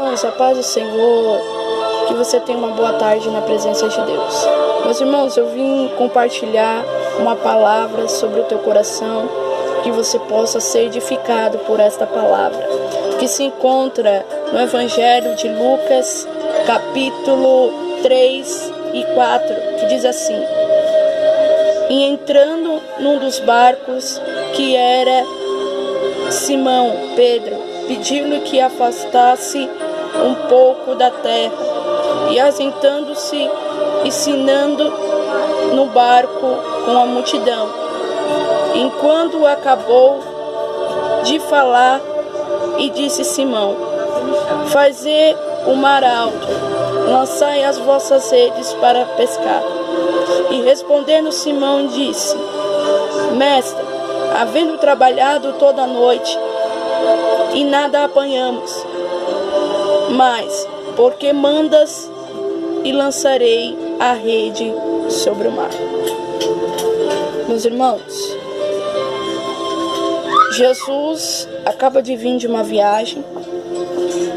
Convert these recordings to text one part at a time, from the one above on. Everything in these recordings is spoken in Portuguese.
irmãos, a paz do Senhor, que você tenha uma boa tarde na presença de Deus. Meus irmãos, eu vim compartilhar uma palavra sobre o teu coração, que você possa ser edificado por esta palavra, que se encontra no Evangelho de Lucas, capítulo 3 e 4, que diz assim: E entrando num dos barcos, que era Simão, Pedro, pediu-lhe que afastasse um pouco da terra, e assentando-se, ensinando no barco com a multidão. Enquanto acabou de falar, e disse Simão: Fazei o mar alto, lançai as vossas redes para pescar. E respondendo Simão disse: Mestre, havendo trabalhado toda a noite, e nada apanhamos, mas porque mandas, e lançarei a rede sobre o mar. Meus irmãos, Jesus acaba de vir de uma viagem.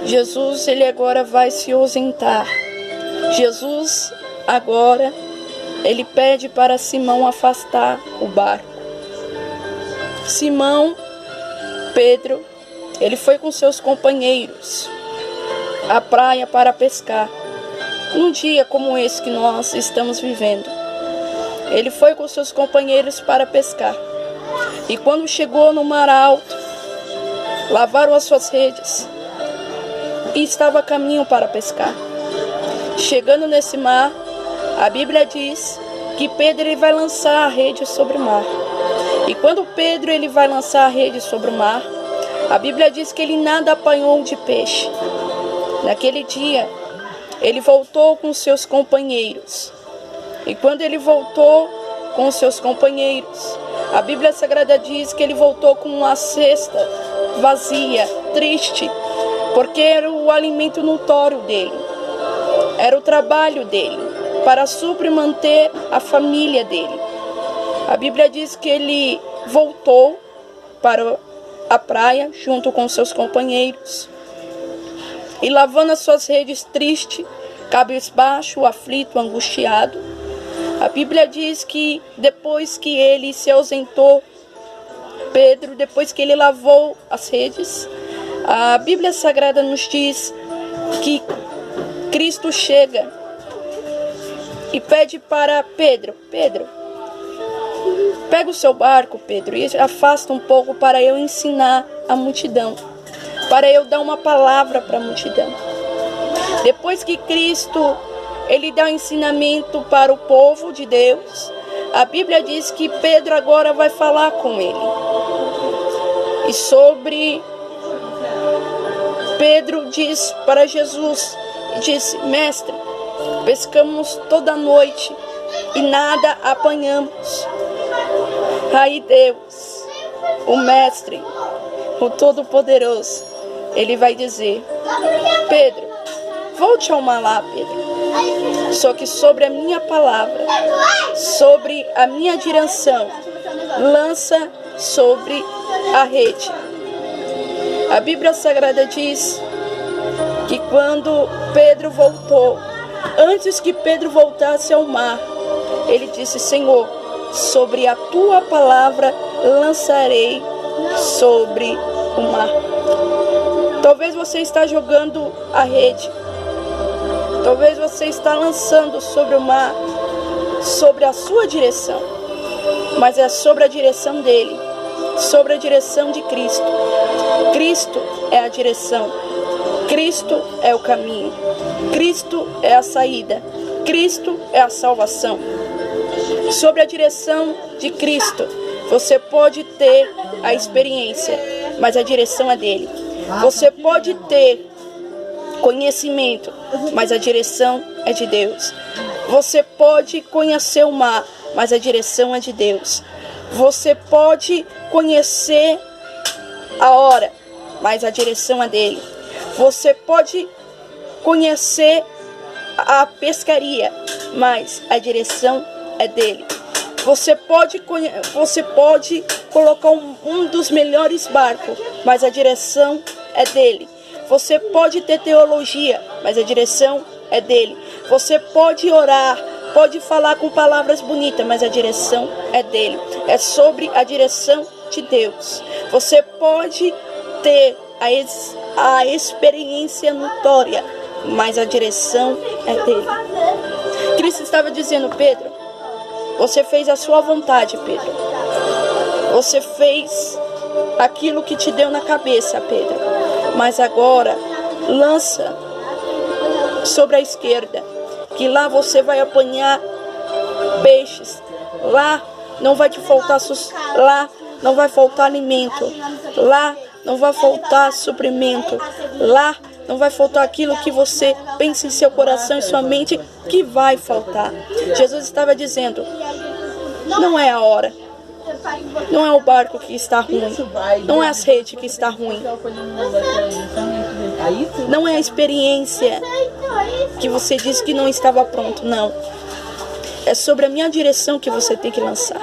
Jesus, ele agora vai se ausentar. Jesus agora, ele pede para Simão afastar o barco. Simão, Pedro, ele foi com seus companheiros à praia para pescar. Num dia como esse que nós estamos vivendo, ele foi com seus companheiros para pescar. E quando chegou no mar alto, lavaram as suas redes e estava a caminho para pescar. Chegando nesse mar, a Bíblia diz que Pedro ele vai lançar a rede sobre o mar. E quando Pedro ele vai lançar a rede sobre o mar, a Bíblia diz que ele nada apanhou de peixe. Naquele dia, ele voltou com seus companheiros. E quando ele voltou com seus companheiros, a Bíblia Sagrada diz que ele voltou com uma cesta vazia, triste, porque era o alimento notório dele, era o trabalho dele, para manter a família dele. A Bíblia diz que ele voltou para a praia junto com seus companheiros, e lavando as suas redes triste, cabisbaixo, aflito, angustiado. A Bíblia diz que depois que ele se ausentou, Pedro, depois que ele lavou as redes, a Bíblia Sagrada nos diz que Cristo chega e pede para Pedro: Pedro, pega o seu barco, Pedro, e afasta um pouco para eu ensinar a multidão, para eu dar uma palavra para a multidão. Depois que Cristo ele dá um ensinamento para o povo de Deus, a Bíblia diz que Pedro agora vai falar com ele. E sobre Pedro diz para Jesus, diz: Mestre, pescamos toda a noite e nada apanhamos. Aí Deus, o Mestre, o Todo-Poderoso, ele vai dizer: Pedro, volte ao mar lá, Pedro. Só que sobre a minha palavra, sobre a minha direção, lança sobre a rede. A Bíblia Sagrada diz que quando Pedro voltou, antes que Pedro voltasse ao mar, ele disse: Senhor, sobre a tua palavra lançarei sobre o mar. Talvez você está jogando a rede, talvez você está lançando sobre o mar, sobre a sua direção, mas é sobre a direção dele, sobre a direção de Cristo. Cristo é a direção, Cristo é o caminho, Cristo é a saída, Cristo é a salvação. Sobre a direção de Cristo, você pode ter a experiência, mas a direção é dele. Você pode ter conhecimento, mas a direção é de Deus. Você pode conhecer o mar, mas a direção é de Deus. Você pode conhecer a hora, mas a direção é dele. Você pode conhecer a pescaria, mas a direção é dele. Você pode colocar um dos melhores barcos, mas a direção é dele. Você pode ter teologia, mas a direção é dele. Você pode orar, pode falar com palavras bonitas, mas a direção é dele. É sobre a direção de Deus. Você pode ter a experiência notória, mas a direção é dele. Cristo estava dizendo: Pedro, você fez a sua vontade, Pedro. Você fez aquilo que te deu na cabeça, Pedro. Mas agora, lança sobre a esquerda, que lá você vai apanhar peixes. Lá não vai te faltar lá não vai faltar alimento. Lá não vai faltar suprimento. Lá não vai faltar aquilo que você pensa em seu coração e sua mente que vai faltar. Jesus estava dizendo: não é a hora. Não é o barco que está ruim. Não é as redes que está ruim. Não é a experiência que você disse que não estava pronto. Não. É sobre a minha direção que você tem que lançar.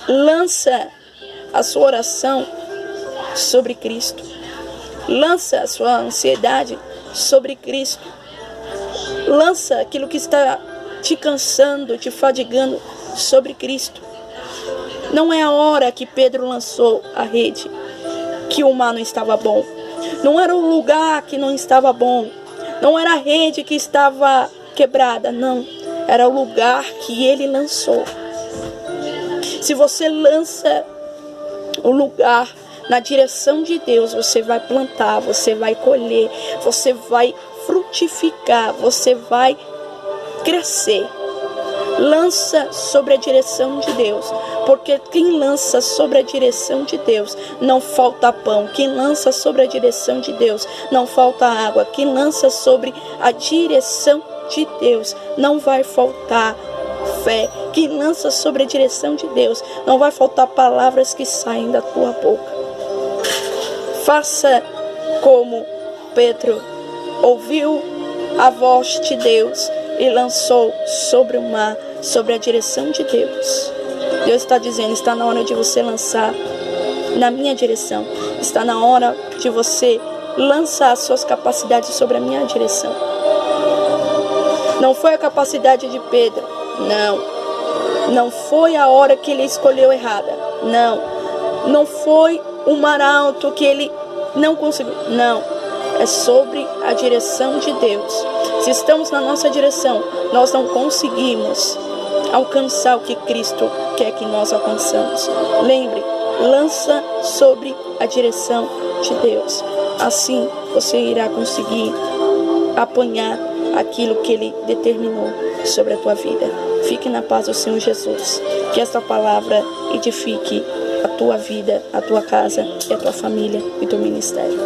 Lança a sua oração sobre Cristo. Lança a sua ansiedade sobre Cristo. Lança aquilo que está te cansando, te fadigando sobre Cristo. Não é a hora que Pedro lançou a rede que o mar não estava bom. Não era o lugar que não estava bom. Não era a rede que estava quebrada. Não. Era o lugar que ele lançou. Se você lança o lugar na direção de Deus, você vai plantar, você vai colher, você vai frutificar, você vai crescer. Lança sobre a direção de Deus, porque quem lança sobre a direção de Deus não falta pão. Quem lança sobre a direção de Deus não falta água. Quem lança sobre a direção de Deus não vai faltar fé. Quem lança sobre a direção de Deus não vai faltar palavras que saem da tua boca. Faça como Pedro ouviu a voz de Deus e lançou sobre o mar, sobre a direção de Deus. Deus está dizendo: está na hora de você lançar na minha direção. Está na hora de você lançar as suas capacidades sobre a minha direção. Não foi a capacidade de Pedro. Não. Não foi a hora que ele escolheu errada. Não. Não foi o mar alto que ele não conseguiu. Não. É sobre a direção de Deus. Se estamos na nossa direção, nós não conseguimos alcançar o que Cristo quer que nós alcançamos. Lembre, lança sobre a direção de Deus. Assim você irá conseguir apanhar aquilo que Ele determinou sobre a tua vida. Fique na paz do Senhor Jesus. Que esta palavra edifique a tua vida, a tua casa, e a tua família e teu ministério.